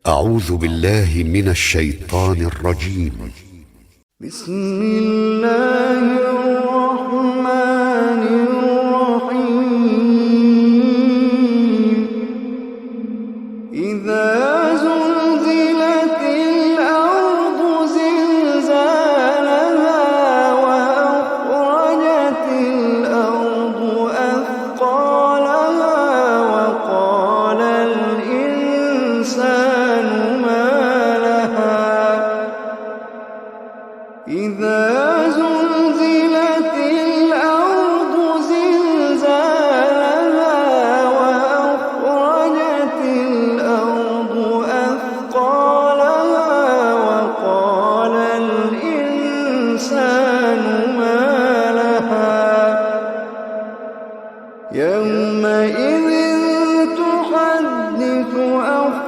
أعوذ بالله من الشيطان الرجيم. بسم الله الرحمن الرحيم. إذا زلزلت الأرض زلزالها وأخرجت الأرض أثقالها وقال الإنسان ما لها إذا زلزلت الأرض زلزالها وأخرجت الأرض أثقالها وقال الإنسان ما لها يومئذ تحدث أخبارها